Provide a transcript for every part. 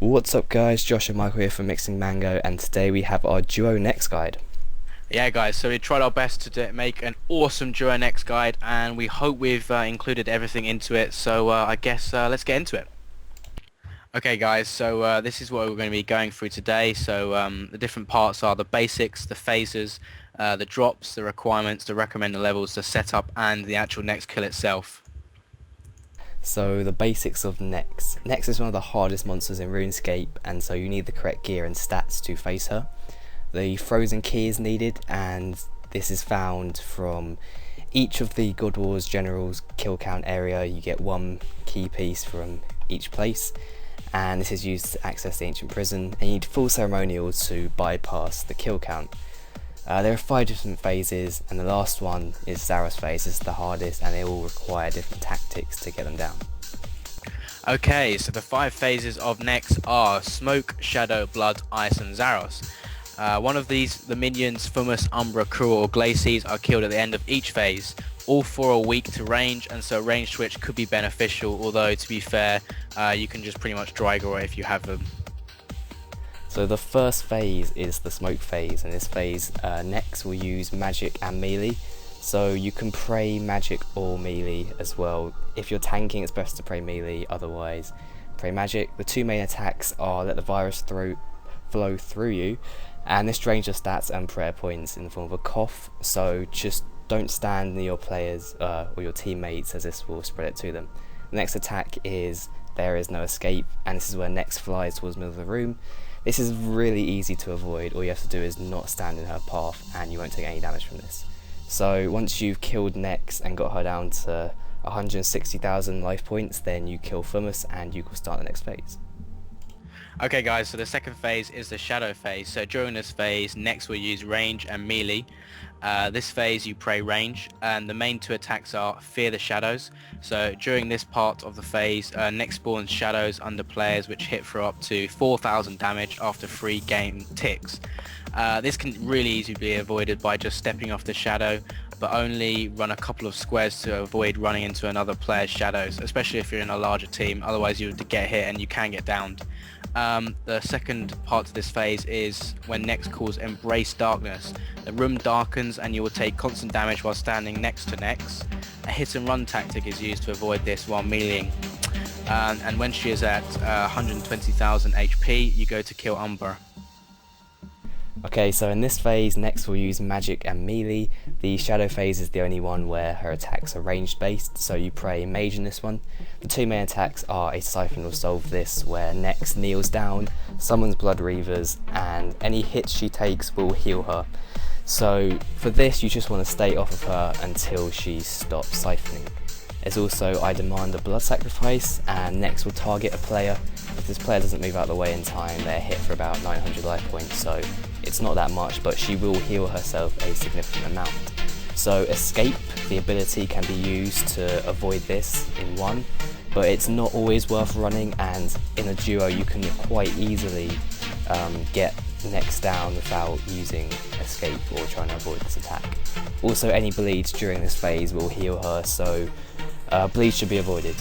What's up guys, Josh and Michael here from Mixing Mango, and today we have our Duo Next guide. Yeah guys, so we tried our best to make an awesome Duo Next guide, and we hope we've included everything into it, so I guess let's get into it. Okay guys, so this is what we're going to be going through today. So the different parts are the basics, the phases, the drops, the requirements, the recommended levels, the setup, and the actual next kill itself. So the basics of Nex. Nex is one of the hardest monsters in Runescape, and so you need the correct gear and stats to face her. The frozen key is needed, and this is found from each of the God Wars General's kill count area. You get one key piece from each place, and this is used to access the ancient prison, and you need full ceremonial to bypass the kill count. There are 5 different phases, and the last one is Zaros phase. This is the hardest, and they all require different tactics to get them down. Okay, so the 5 phases of Next are Smoke, Shadow, Blood, Ice, and Zaros. One of these, the minions Fumus, Umbra, Cruel, or Glacies, are killed at the end of each phase. All 4 are weak to range, and so range switch could be beneficial, although to be fair, you can just pretty much dry gore if you have them. So the first phase is the smoke phase, and this phase Nex will use magic and melee. So you can pray magic or melee as well. If you're tanking, it's best to pray melee, otherwise pray magic. The 2 main attacks are let the virus flow through you, and this drains your stats and prayer points in the form of a cough, so just don't stand near your players or your teammates, as this will spread it to them. The next attack is There Is No Escape, and this is where Nex flies towards the middle of the room. This is really easy to avoid. All you have to do is not stand in her path, and you won't take any damage from this. So once you've killed Nex and got her down to 160,000 life points, then you kill Fumus and you can start the next phase. Okay guys, so the second phase is the Shadow phase. So during this phase, Nex will use range and melee. This phase you pray range, and the main 2 attacks are Fear the Shadows. So during this part of the phase, Nex spawns shadows under players which hit for up to 4,000 damage after 3 game ticks. This can really easily be avoided by just stepping off the shadow, but only run a couple of squares to avoid running into another player's shadows, especially if you're in a larger team, otherwise you would get hit and you can get downed. The second part of this phase is when Nex calls Embrace Darkness. The room darkens and you will take constant damage while standing next to Nex. A hit and run tactic is used to avoid this while meleeing. And when she is at 120,000 HP, you go to kill Umbra. Okay, so in this phase, Nex will use magic and melee. The shadow phase is the only one where her attacks are ranged based, so you pray mage in this one. The 2 main attacks are a siphon will solve this, where Nex kneels down, summons blood reavers, and any hits she takes will heal her. So for this, you just want to stay off of her until she stops siphoning. There's also I Demand a Blood Sacrifice, and Nex will target a player. If this player doesn't move out of the way in time, they're hit for about 900 life points, so it's not that much, but she will heal herself a significant amount. So Escape, the ability, can be used to avoid this in one, but it's not always worth running, and in a duo you can quite easily get Nex down without using Escape or trying to avoid this attack. Also, any bleeds during this phase will heal her, so bleeds should be avoided.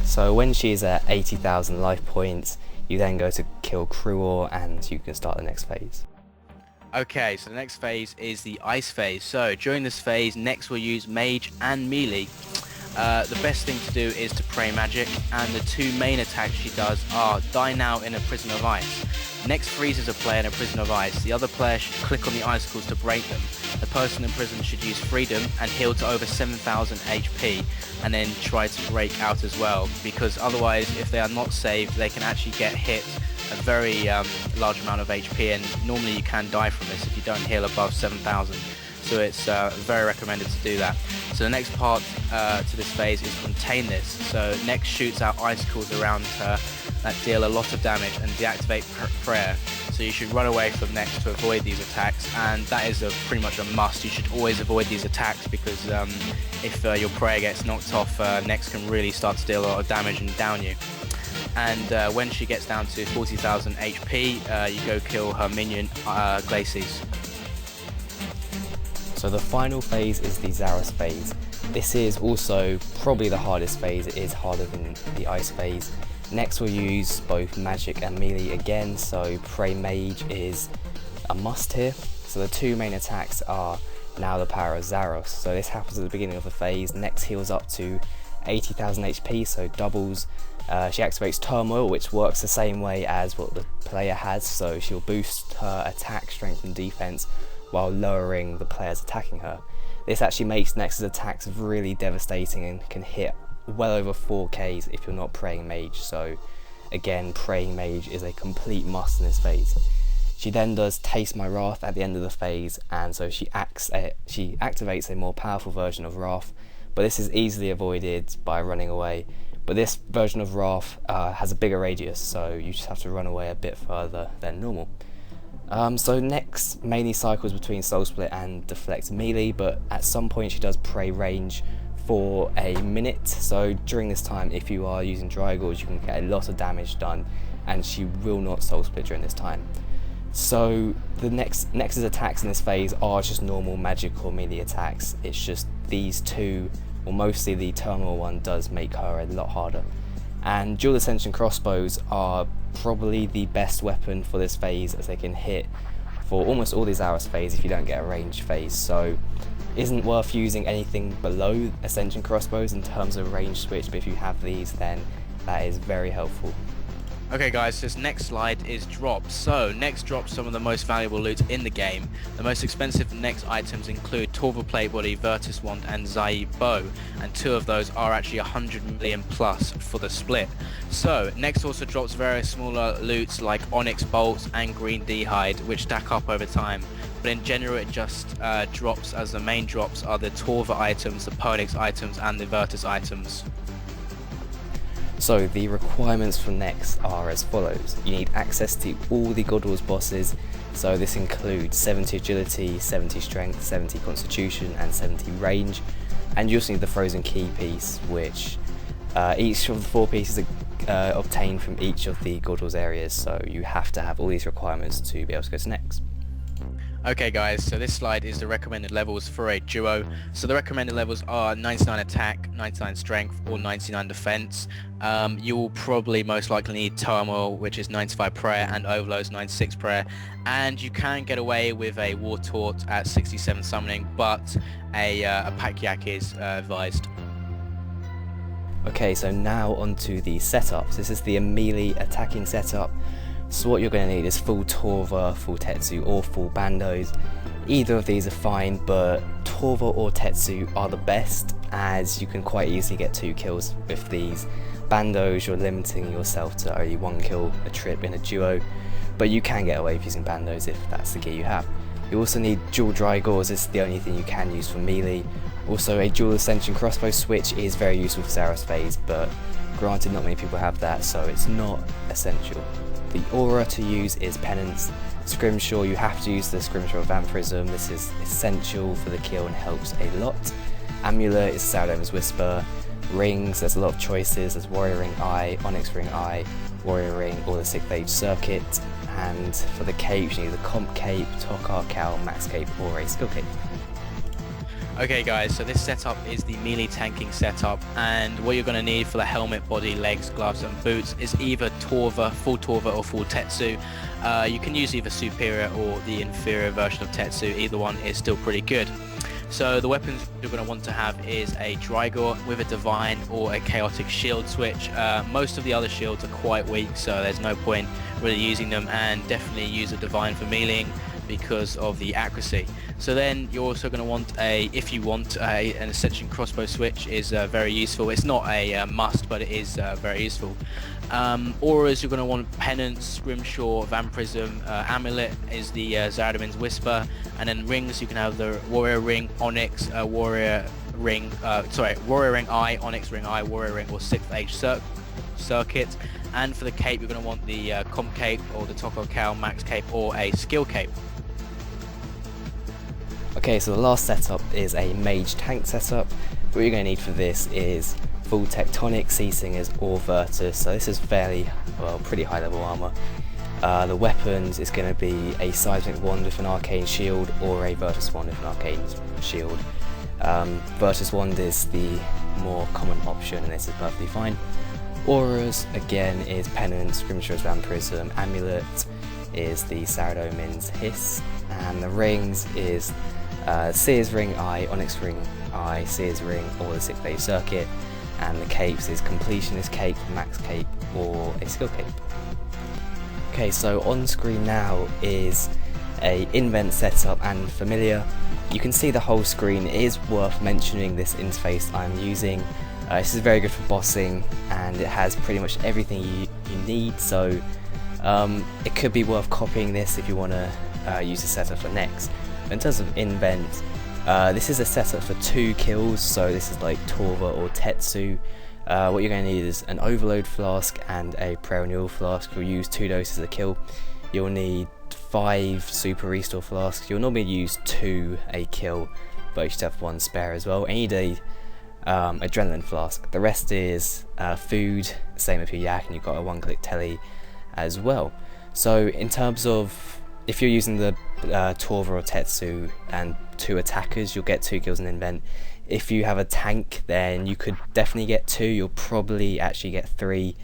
So when she is at 80,000 life points, you then go to kill Cruel and you can start the next phase. Okay, so the next phase is the Ice phase. So during this phase, Nex will use Mage and Melee. The best thing to do is to pray magic, and the 2 main attacks she does are Die Now in a Prison of Ice. Nex freezes a player in a prison of ice. The other player should click on the icicles to break them. The person in prison should use Freedom and heal to over 7,000 HP, and then try to break out as well, because otherwise if they are not saved they can actually get hit a very large amount of HP, and normally you can die from this if you don't heal above 7,000. So it's very recommended to do that. So the next part to this phase is Contain This. So Nex shoots out icicles around her that deal a lot of damage and deactivate prayer. So you should run away from Nex to avoid these attacks, and that is pretty much a must. You should always avoid these attacks, because if your prayer gets knocked off, Nex can really start to deal a lot of damage and down you. And when she gets down to 40,000 HP, you go kill her minion Glacies. So the final phase is the Zaros phase. This is also probably the hardest phase. It is harder than the ice phase. Next we'll use both magic and melee again, so Pray Mage is a must here. So the two main attacks are now the power of Zaros. So this happens at the beginning of the phase. Next heals up to 80,000 HP, so doubles. She activates Turmoil, which works the same way as what the player has, so she'll boost her attack, strength and defense while lowering the players attacking her. This actually makes Nex's attacks really devastating and can hit well over 4Ks if you're not Praying Mage, so again, Praying Mage is a complete must in this phase. She then does Taste My Wrath at the end of the phase, and so she activates a more powerful version of Wrath, but this is easily avoided by running away. But this version of Wrath has a bigger radius, so you just have to run away a bit further than normal. So Nex mainly cycles between Soul Split and Deflect Melee, but at some point she does Pray Range for a minute, so during this time if you are using Drygorge you can get a lot of damage done, and she will not Soul Split during this time. So the Nex's attacks in this phase are just normal magic or melee attacks. It's just these two, or mostly the Turmoil one, does make her a lot harder. And Dual Ascension crossbows are probably the best weapon for this phase, as they can hit for almost all these Zaros phase if you don't get a ranged phase, so isn't worth using anything below Ascension crossbows in terms of range switch, but if you have these then that is very helpful. Okay guys, this next slide is drops. So Nex drops some of the most valuable loot in the game. The most expensive Nex items include Torva Plate Body, Virtus Wand and Zai Bow, and two of those are actually 100 million plus for the split. So Nex also drops various smaller loots like Onyx Bolts and Green D-Hide, which stack up over time. But in general it just drops, as the main drops are the Torva items, the Ponix items and the Virtus items. So the requirements for Nex are as follows. You need access to all the God Wars bosses, so this includes 70 agility, 70 strength, 70 constitution and 70 range, and you also need the frozen key piece, which each of the 4 pieces are obtained from each of the God Wars areas, so you have to have all these requirements to be able to go to Nex. Okay guys, so this slide is the recommended levels for a duo. So the recommended levels are 99 attack, 99 strength or 99 defense. You will probably most likely need Turmoil, which is 95 prayer, and Overload's 96 prayer. And you can get away with a War Taunt at 67 summoning, but a Pack Yak is advised. Okay, so now onto the setups. This is the melee attacking setup. So what you're going to need is full Torva, full Tetsu or full Bandos. Either of these are fine, but Torva or Tetsu are the best, as you can quite easily get 2 kills with these. Bandos, you're limiting yourself to only 1 kill a trip in a duo, but you can get away with using Bandos if that's the gear you have. You also need dual Drygors, this is the only thing you can use for melee. Also a dual Ascension crossbow switch is very useful for Zaros phase, but granted not many people have that, so it's not essential. The aura to use is Penance. Scrimshaw, you have to use the Scrimshaw Vampirism, this is essential for the kill and helps a lot. Amulet is Saudamon's Whisper. Rings, there's a lot of choices, there's Warrior Ring Eye, Onyx Ring Eye, Warrior Ring or the 6th Age Circuit. And for the capes you need the Comp Cape, Tokar Cowl, Max Cape or a Skill Cape. Okay guys, so this setup is the melee tanking setup, and what you're going to need for the helmet, body, legs, gloves and boots is either Torva, full Torva or full Tetsu. You can use either superior or the inferior version of Tetsu, either one is still pretty good. So the weapons you're going to want to have is a Drygor with a Divine or a Chaotic Shield switch. Most of the other shields are quite weak, so there's no point really using them, and definitely use a Divine for meleeing because of the accuracy. So then you're also going to want if you want an Ascension crossbow switch is very useful. It's not a must, but it is very useful. Auras, you're going to want Penance, Scrimshaw, Vampirism, Amulet is the Zaradomin's Whisper, and then rings you can have the Warrior Ring, Onyx, Warrior Ring Eye, Onyx Ring Eye, Warrior Ring or 6th Age Circuit. And for the cape you're going to want the Comp Cape or the Tokar Cowl, Max Cape or a Skill Cape. Okay, so the last setup is a mage tank setup. What you're going to need for this is full Tectonic, Sea Singers or Virtus, so this is pretty high level armour. The weapons is going to be a Seismic Wand with an Arcane Shield or a Virtus Wand with an Arcane Shield. Virtus Wand is the more common option and this is perfectly fine. Auras again is Penance, Grimshaw's Vampirism, Amulet is the Saradomin's Hiss, and the rings is Seer's Ring Eye, Onyx Ring Eye, Seer's Ring, or the 6-phase circuit, and the capes is Completionist Cape, Max Cape, or a Skill Cape. Okay, so on screen now is a invent setup and familiar. You can see the whole screen. It is worth mentioning this interface I'm using. This is very good for bossing, and it has pretty much everything you need, so it could be worth copying this if you want to use the setup for next. In terms of invent, this is a setup for 2 kills, so this is like Torva or Tetsu. What you're going to need is an Overload Flask and a Prayer Renewal Flask. You'll use 2 doses a kill. You'll need 5 Super Restore Flasks. You'll normally use 2 a kill, but you should have 1 spare as well. And you need a Adrenaline Flask. The rest is food, same with your yak, and you've got a 1-click telly as well. So in terms of, if you're using the Torva or Tetsu and 2 attackers, you'll get 2 kills in invent. If you have a tank, then you could definitely get 2. You'll probably actually get 3,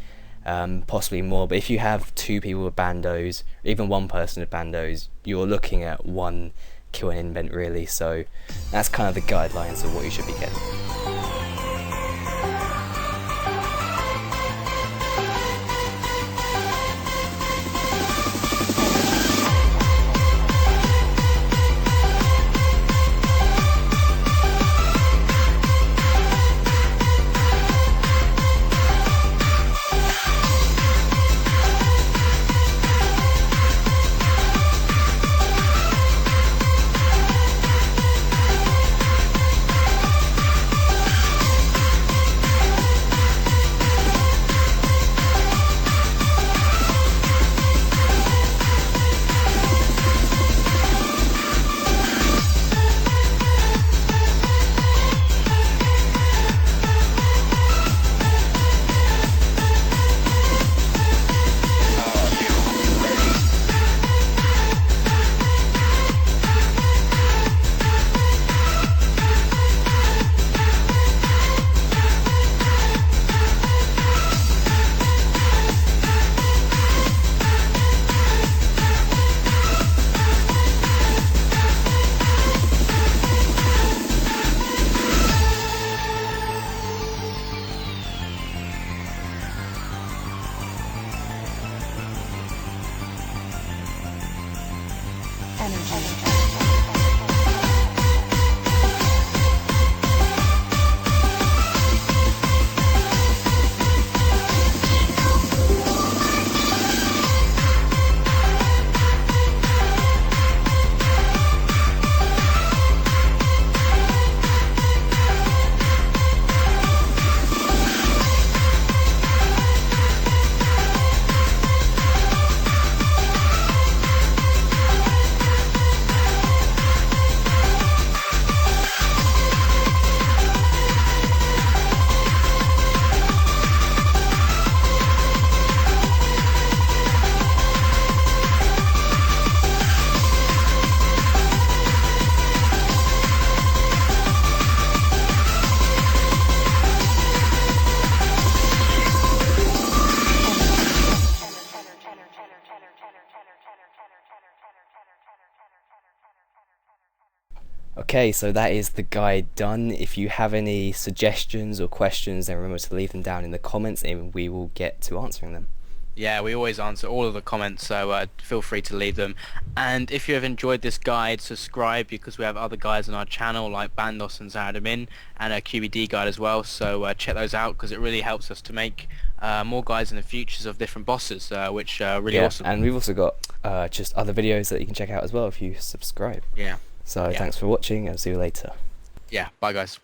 possibly more. But if you have 2 people with bandos, even 1 person with bandos, you're looking at 1 kill in invent really. So that's kind of the guidelines of what you should be getting. Okay, so that is the guide done. If you have any suggestions or questions, then remember to leave them down in the comments and we will get to answering them. Yeah, we always answer all of the comments, so feel free to leave them. And if you have enjoyed this guide, subscribe, because we have other guides on our channel like Bandos and Zaradomin, and a QED guide as well, so check those out because it really helps us to make more guides in the futures of different bosses, which really awesome. And we've also got just other videos that you can check out as well if you subscribe. Yeah. So thanks for watching, and see you later. Yeah, bye guys.